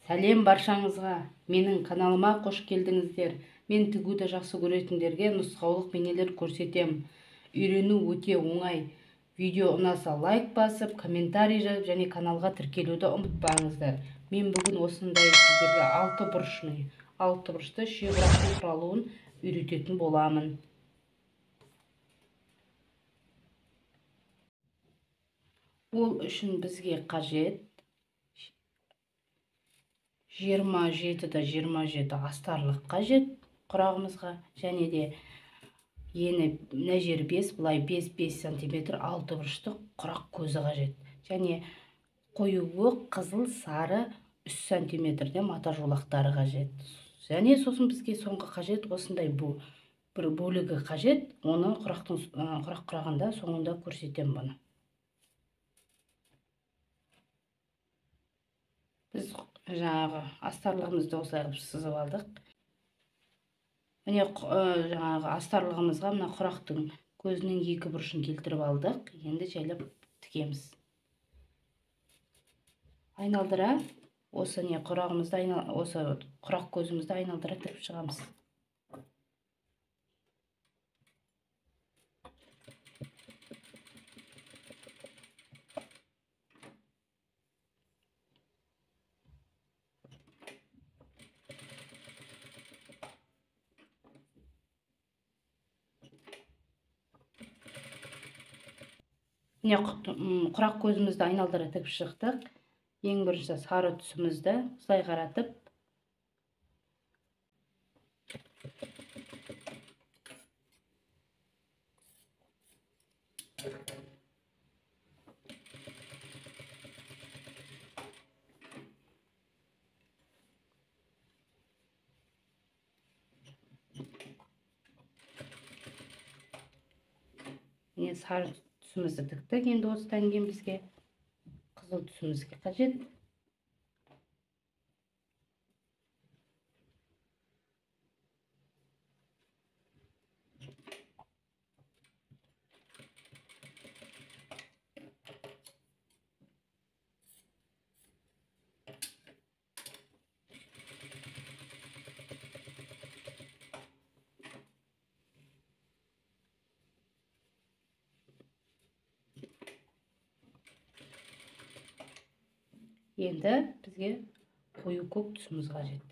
Сәлем баршаңызға, менің каналыма қош келдіңіздер. Мен тігуді жақсы көретіндерге нұсқаулық бейнелер көрсетем. Үйрену өте оңай. Видео ұнаса лайк басып, комментарий жазып және каналға тіркелуді ұмытпаңыздар. Мен бүгін осындай сіздерге алты бұрышты шиыршықтың құралуын үйрететін боламын. Ол үшін бізге қажет 27-27 астарлық қажет құрағымызға, және де ені мына жері 5, былай 5 см алты бұрышты құрақ көзі қажет. Және қою қызыл сары 3 см мата жолақтары қажет. Және сосын бізге соңғы қажет осындай бір бөлігі қажет. Оны құрақ құрағында соңында көрсетем бұны. Біз жаңағы астарлығымызды осылай қылып сызып алдық. Міне жаңағы астарлығымызға мына құрақтың көзінің екі бұрышын келтіріп алдық. Енді жайлап тігеміз. Айналдыра осы құрағымызды осы құрақ көзімізді айналдыра тігіп шығамыз. Міне құрақ көзімізді айналдыра тігіп шықтық. Ең бірінші сары түсімізді осылай қаратып, міне сары түсімізді тіктік. Енді осыдан кейін бізге қызыл түсімізге қажет. Енді бізге қою көк түсіміз қажет.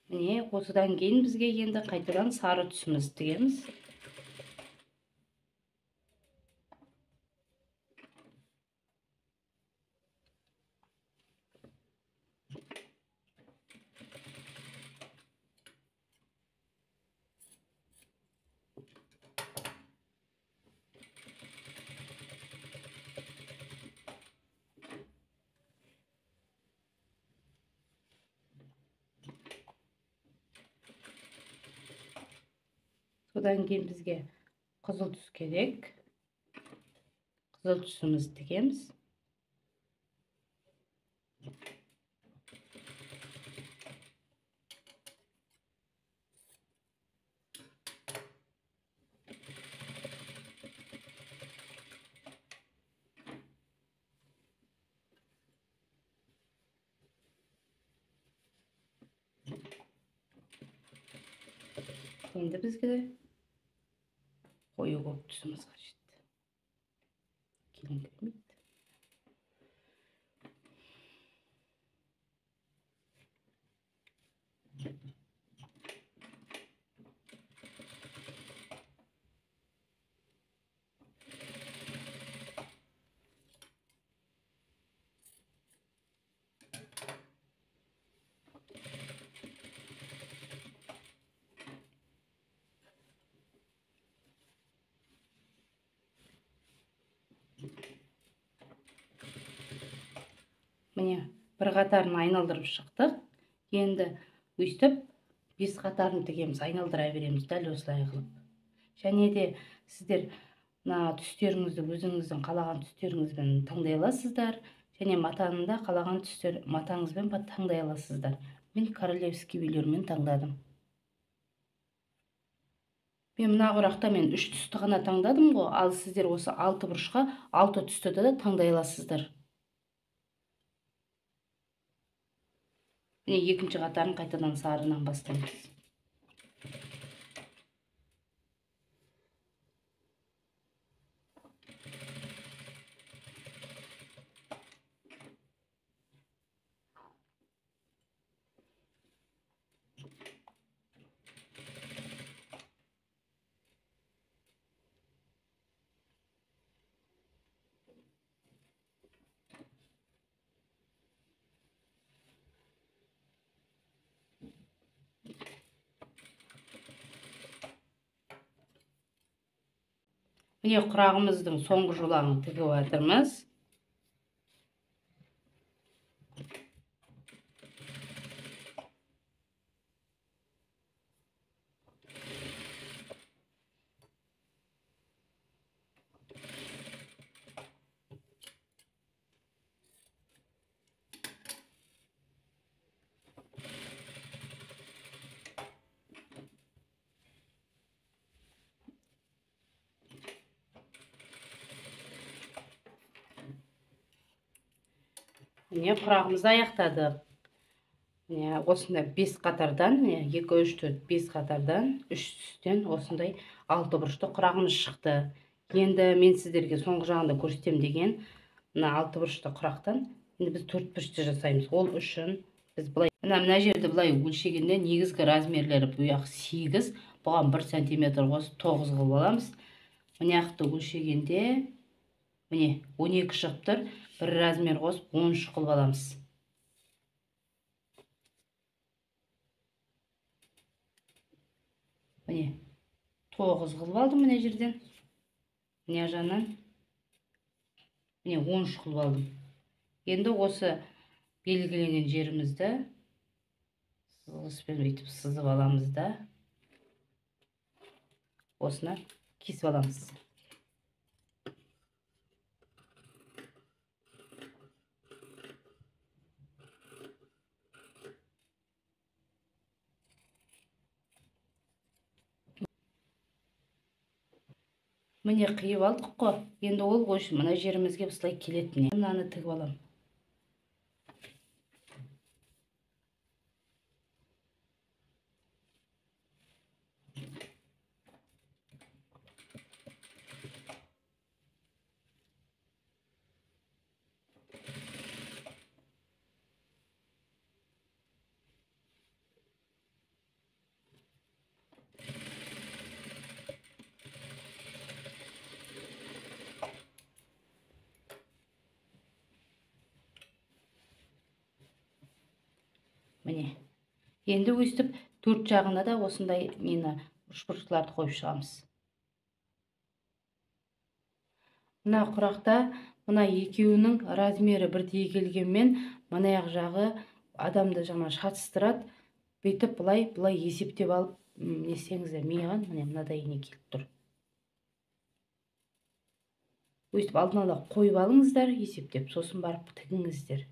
Міне осыдан кейін бізге енді қайтадан сары түсімізді тігеміз. Содан кейін бізге қызыл түс керек. Қызыл түсімізді тігеміз. Енді бізге қою көк түсіміз қажет. Келіңкіремейді. Міне бір қатарын айналдырып шықтық. Енді өйстіп 5 қатарын тігеміз, айналдыра береміз дәл осылай қылып. Және де сіздер мына түстеріңізді өзіңіздің қалаған түстеріңізбен таңдай аласыздар. Және матаны да қалаған түстер матаңызбен таңдай аласыздар. Мен королевский үйлермен таңдадым. Мен мына құрақта мен 3 түсті ғана таңдадым ғой, ал сіздер осы 6 бұрышқа 6 түсті де таңдай аласыздар. Міне екінші қатарын қайтадан сарынан бастаймыз. Міне құрағымыздың соңғы жолағын тігіп жатырмыз. Міне құрағымызды аяқтадық. Міне осындай 5 қатардан, 2, 3, 4, 5 қатардан 3 түстен осындай 6 бұрышты құрағымыз шықты. Енді мен сіздерге соңғы жағында көрсетем деген мына 6 бұрышты құрақтан енді біз 4 бұрышты жасаймыз. Ол үшін біз былай мына жерді былай өлшегенде негізгі размерлері бұяқ 8, бұған 1 см қосып 9 қылып аламыз. Мынақты өлшегенде міне 12 шығып тұр. Bir размер қосып 13 қылып аламыз. Міне 9 қылып алдым мына жерден. Мына жағынан міне 13 қылып алдым. Енді осы белгіленген жерімізді сызғышпен бүйтіп сызып аламыз да осыны кесіп аламыз. Міне қиып алдық қой. Енді ол үшін мына жерімізге осылай келеді. Мынаны тігіп аламын. Міне. Енді өстіп 4 жағына да осындай мені бұрыш-бұрышларды қойып шығамыз. Мына құрақта мына екеуінің размері бірдей келгенмен, мына жағы адамды жаңа шатыстырады. Бүйтіп былай есептеп алып, несеңіздер, маған мынадай не келіп тұр. Өстіп алдын ала қойып алыңыздар, есептеп, сосын барып тігіңіздер.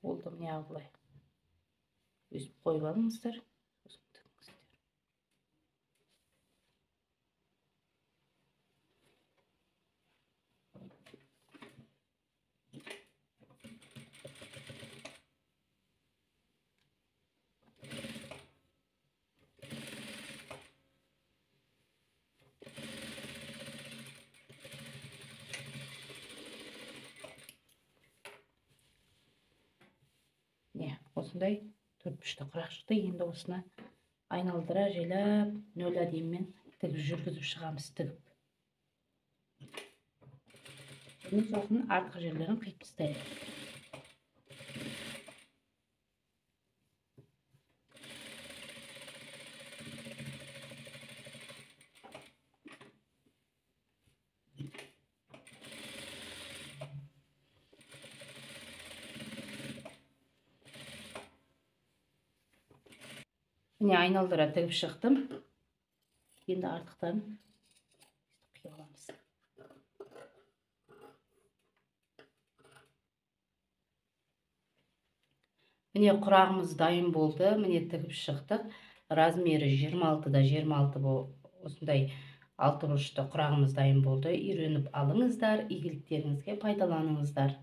Oldu mu ya былай. Өстіп қойып алыңыздар. Осындай 4 бұрышты құрақ шықты. Енді осыны айналдыра желап 0 әдемімен тігіп жүргізіп шығамыз, тігіп. Мен сосын артқы жерлерін қиып тастаймын. Міне айналдыра тігіп шықтым. Енді артықтарын қия аламыз. Міне құрағымыз дайын болды. Міне тігіп шықтық. Размері 26-да 26 осындай 6 бұрышты құрағымыз дайын болды. Үйреніп алыңыздар, игіліктеріңізге пайдаланыңыздар.